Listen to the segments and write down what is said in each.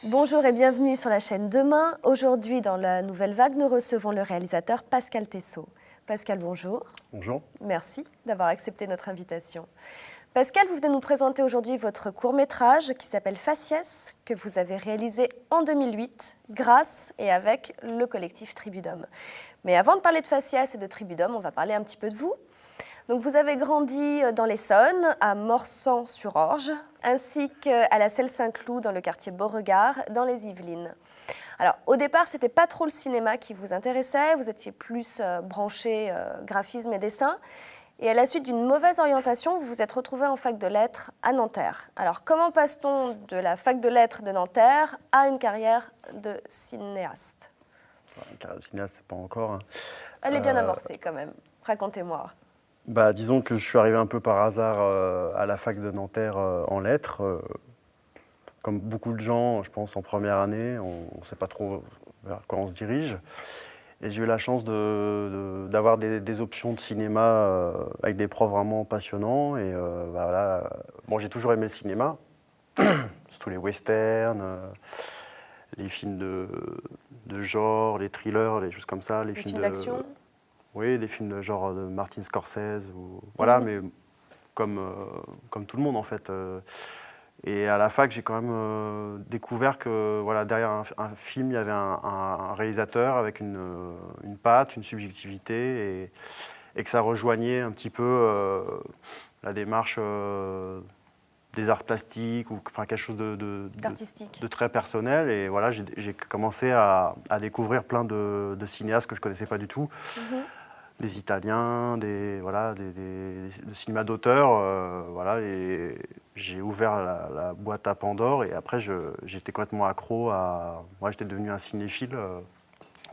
Bonjour et bienvenue sur la chaîne Demain. Aujourd'hui, dans la Nouvelle Vague, nous recevons le réalisateur Pascal Tessot. Pascal, bonjour. Bonjour. Merci d'avoir accepté notre invitation. Pascal, vous venez nous présenter aujourd'hui votre court-métrage qui s'appelle Faciès, que vous avez réalisé en 2008 grâce et avec le collectif Tribudum. Mais avant de parler de Faciès et de Tribudum, on va parler un petit peu de vous. Donc vous avez grandi dans l'Essonne, à Morsan-sur-Orge, ainsi qu'à la Selle-Saint-Cloud, dans le quartier Beauregard, dans les Yvelines. Alors, au départ, ce n'était pas trop le cinéma qui vous intéressait, vous étiez plus branché graphisme et dessin. Et à la suite d'une mauvaise orientation, vous vous êtes retrouvé en fac de lettres à Nanterre. Alors, comment passe-t-on de la fac de lettres de Nanterre à une carrière de cinéaste? Une carrière de cinéaste, c'est pas encore. Elle est bien amorcée quand même. Racontez-moi. Disons que je suis arrivé un peu par hasard à la fac de Nanterre en lettres. Comme beaucoup de gens, je pense, en première année, on ne sait pas trop vers quoi on se dirige. Et j'ai eu la chance d'avoir des options de cinéma avec des profs vraiment passionnants. Et voilà. Bon, j'ai toujours aimé le cinéma, surtout les westerns, les films de genre, les thrillers, les choses comme ça. Les films d'action? Oui, des films de genre de Martin Scorsese. Voilà, mais comme tout le monde, en fait. Et à la fac, j'ai quand même découvert que voilà, derrière un film, il y avait un réalisateur avec une patte, une subjectivité, et que ça rejoignait un petit peu la démarche des arts plastiques, ou enfin, quelque chose de très personnel. Et voilà, j'ai commencé à découvrir plein de cinéastes que je ne connaissais pas du tout. Des Italiens, des cinéma d'auteur, voilà, et j'ai ouvert la boîte à Pandore, et après j'étais complètement accro à... Moi, j'étais devenu un cinéphile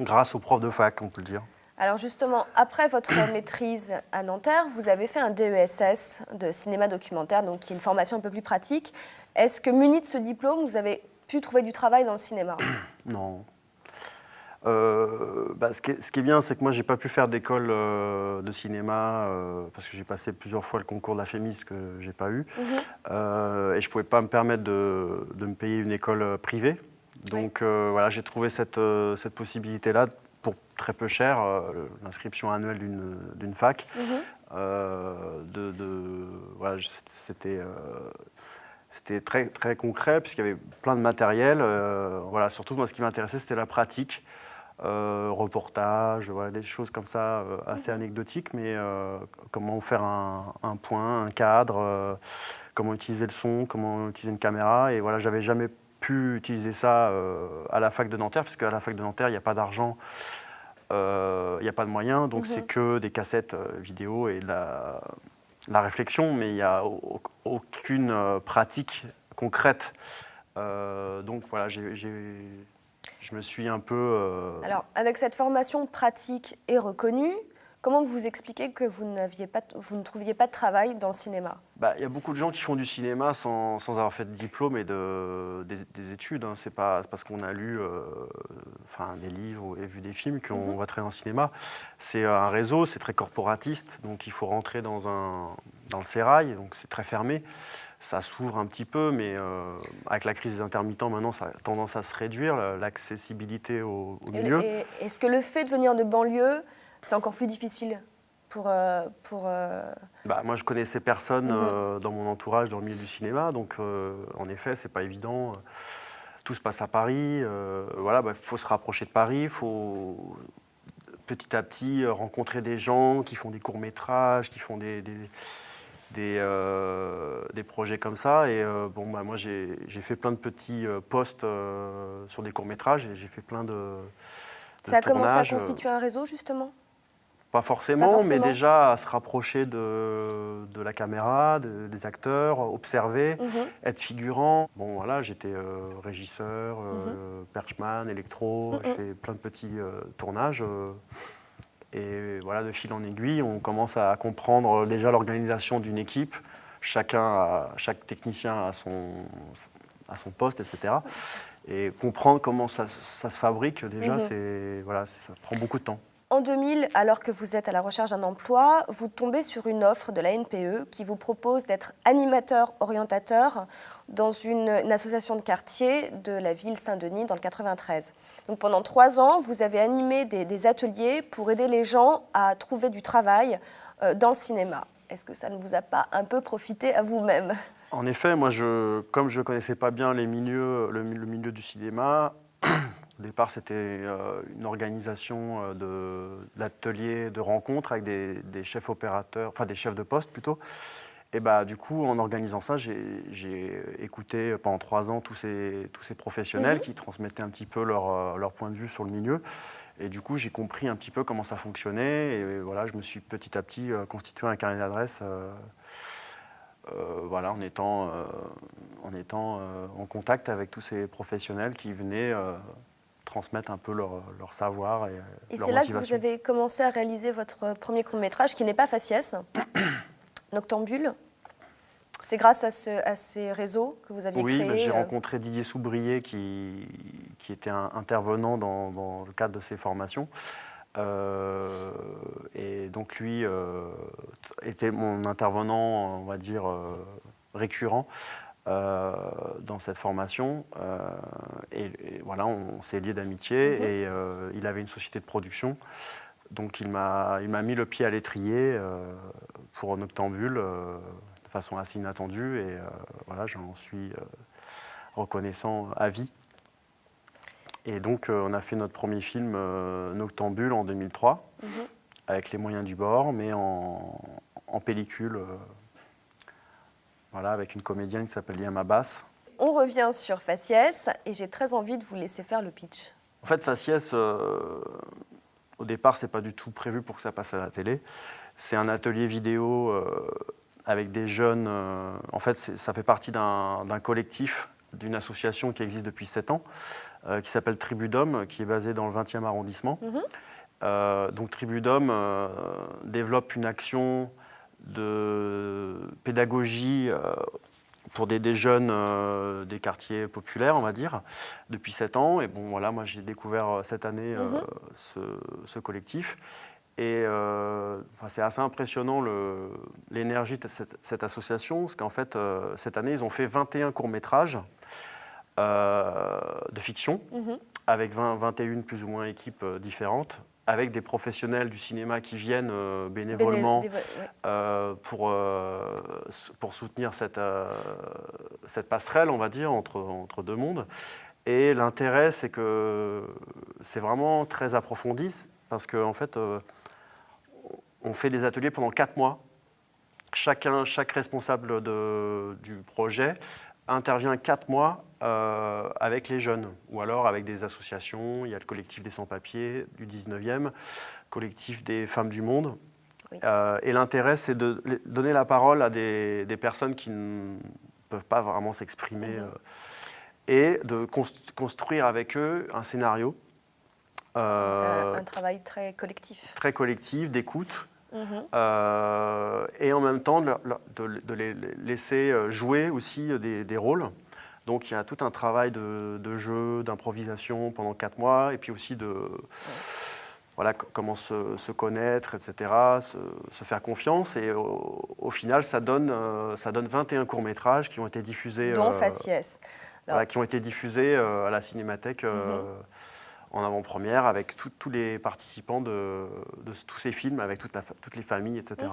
grâce aux profs de fac, on peut le dire. Alors justement, après votre maîtrise à Nanterre, vous avez fait un DESS de cinéma documentaire, donc qui est une formation un peu plus pratique. Est-ce que muni de ce diplôme, vous avez pu trouver du travail dans le cinéma? Non. Ce qui est bien, c'est que moi, j'ai pas pu faire d'école de cinéma parce que j'ai passé plusieurs fois le concours de la FEMIS que j'ai pas eu. Et je pouvais pas me permettre de me payer une école privée. Donc voilà, j'ai trouvé cette possibilité-là pour très peu cher, l'inscription annuelle d'une fac. Voilà, c'était très, très concret puisqu'il y avait plein de matériel. Voilà, surtout, moi, ce qui m'intéressait, c'était la pratique. Reportage, voilà, des choses comme ça assez anecdotiques, mais comment faire un point, un cadre, comment utiliser le son, comment utiliser une caméra. Et voilà, j'avais jamais pu utiliser ça à la fac de Nanterre, parce qu'à la fac de Nanterre, il n'y a pas d'argent, il n'y a pas de moyens, donc c'est que des cassettes vidéo et de la réflexion, mais il n'y a aucune pratique concrète. Donc voilà, je me suis un peu... Alors, avec cette formation pratique et reconnue, comment vous expliquez que vous ne trouviez pas de travail dans le cinéma? Il y a beaucoup de gens qui font du cinéma sans avoir fait de diplôme et des études. Hein. C'est pas parce qu'on a lu des livres et vu des films qu'on va travailler en cinéma. C'est un réseau, c'est très corporatiste, donc il faut rentrer dans le sérail, donc c'est très fermé. Ça s'ouvre un petit peu, mais avec la crise des intermittents, maintenant, ça a tendance à se réduire, l'accessibilité au milieu. Est-ce que le fait de venir de banlieue, c'est encore plus difficile moi, je connaissais personne dans mon entourage, dans le milieu du cinéma, donc en effet, c'est pas évident. Tout se passe à Paris. Il faut se rapprocher de Paris, il faut petit à petit rencontrer des gens qui font des courts-métrages, qui font des projets comme ça. Et moi, j'ai fait plein de petits posts sur des courts-métrages, et j'ai fait plein de Ça a tournages. commencé à constituer un réseau, justement? Pas forcément, mais déjà à se rapprocher de la caméra, des acteurs, observer, être figurant. Bon, voilà, j'étais régisseur, perchman, électro, j'ai fait plein de petits tournages. Et voilà, de fil en aiguille, on commence à comprendre déjà l'organisation d'une équipe. Chaque technicien a son poste, etc. Et comprendre comment ça se fabrique, déjà, ça prend beaucoup de temps. En 2000, alors que vous êtes à la recherche d'un emploi, vous tombez sur une offre de la NPE qui vous propose d'être animateur-orientateur dans une association de quartier de la ville Saint-Denis dans le 93. Donc pendant 3 ans, vous avez animé des ateliers pour aider les gens à trouver du travail dans le cinéma. Est-ce que ça ne vous a pas un peu profité à vous-même? En effet, moi, comme je ne connaissais pas bien le milieu du cinéma, au départ, c'était une organisation d'ateliers, de rencontres avec des chefs opérateurs, enfin des chefs de poste plutôt. Et bah, du coup, en organisant ça, j'ai écouté pendant 3 ans tous ces professionnels qui transmettaient un petit peu leur point de vue sur le milieu. Et du coup, j'ai compris un petit peu comment ça fonctionnait. Et voilà, je me suis petit à petit constitué un carnet d'adresses. Voilà, en étant en contact avec tous ces professionnels qui venaient transmettre un peu leur savoir et leur motivation. Et c'est là que vous avez commencé à réaliser votre premier court-métrage, qui n'est pas Faciès, Noctambule. C'est grâce à ces réseaux que vous aviez créés. Oui, j'ai rencontré Didier Soubrier qui était un intervenant dans le cadre de ces formations. Et donc lui était mon intervenant, on va dire, récurrent dans cette formation. Et voilà, on s'est liés d'amitié et il avait une société de production. Donc il m'a mis le pied à l'étrier pour Noctambule de façon assez inattendue et voilà, j'en suis reconnaissant à vie. Et donc, on a fait notre premier film Noctambule en 2003, avec les moyens du bord, mais en pellicule, voilà, avec une comédienne qui s'appelle Liam Abbas. On revient sur Faciès, et j'ai très envie de vous laisser faire le pitch. En fait, Faciès, au départ, c'est pas du tout prévu pour que ça passe à la télé. C'est un atelier vidéo avec des jeunes. En fait, ça fait partie d'un collectif, d'une association qui existe depuis 7 ans, qui s'appelle Tribudom, qui est basée dans le 20e arrondissement. Donc Tribudom développe une action de pédagogie pour des jeunes des quartiers populaires, on va dire, depuis 7 ans. Et bon, voilà, moi j'ai découvert cette année ce collectif. Et c'est assez impressionnant l'énergie de cette association, parce qu'en fait, cette année, ils ont fait 21 courts-métrages de fiction, avec 21 plus ou moins équipes différentes, avec des professionnels du cinéma qui viennent bénévolement pour soutenir cette passerelle, on va dire, entre deux mondes. Et l'intérêt, c'est que c'est vraiment très approfondi, parce qu'en fait, on fait des ateliers pendant 4 mois. Chaque responsable du projet intervient 4 mois avec les jeunes, ou alors avec des associations. Il y a le collectif des sans-papiers du 19e, collectif des femmes du monde. Oui. Et l'intérêt, c'est de donner la parole à des personnes qui ne peuvent pas vraiment s'exprimer et de construire avec eux un scénario. C'est un travail très collectif. Très collectif, d'écoute. Et en même temps de les laisser jouer aussi des rôles. Donc il y a tout un travail de jeu, d'improvisation pendant 4 mois, et puis aussi voilà, comment se connaître, etc., se faire confiance. Et au final, ça donne 21 courts-métrages qui ont été diffusés. Dont Faciès. Voilà, qui ont été diffusés à la Cinémathèque en avant-première, avec tous les participants de tous ces films, avec toutes les familles, etc.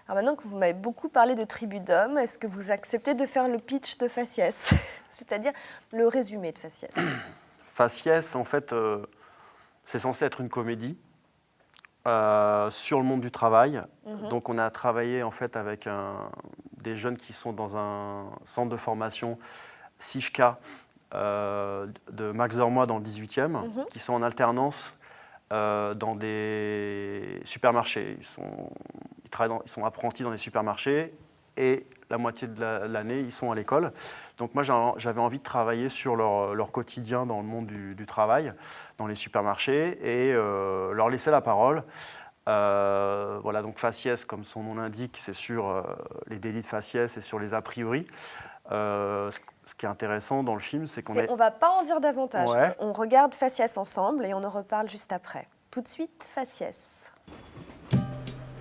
Alors maintenant que vous m'avez beaucoup parlé de Tribudom, est-ce que vous acceptez de faire le pitch de Faciès, c'est-à-dire le résumé de Faciès? Faciès, en fait, c'est censé être une comédie sur le monde du travail. Donc on a travaillé en fait avec des jeunes qui sont dans un centre de formation SIFCA de Max Dormois dans le 18e, qui sont en alternance dans des supermarchés. Ils sont apprentis dans des supermarchés et la moitié de l'année, ils sont à l'école. Donc moi, j'avais envie de travailler sur leur quotidien dans le monde du travail, dans les supermarchés, et leur laisser la parole. Voilà, donc faciès, comme son nom l'indique, c'est sur les délits de faciès et sur les a priori. Ce qui est intéressant dans le film, c'est qu'on On ne va pas en dire davantage. Ouais. On regarde Faciès ensemble et on en reparle juste après. Tout de suite, faciès.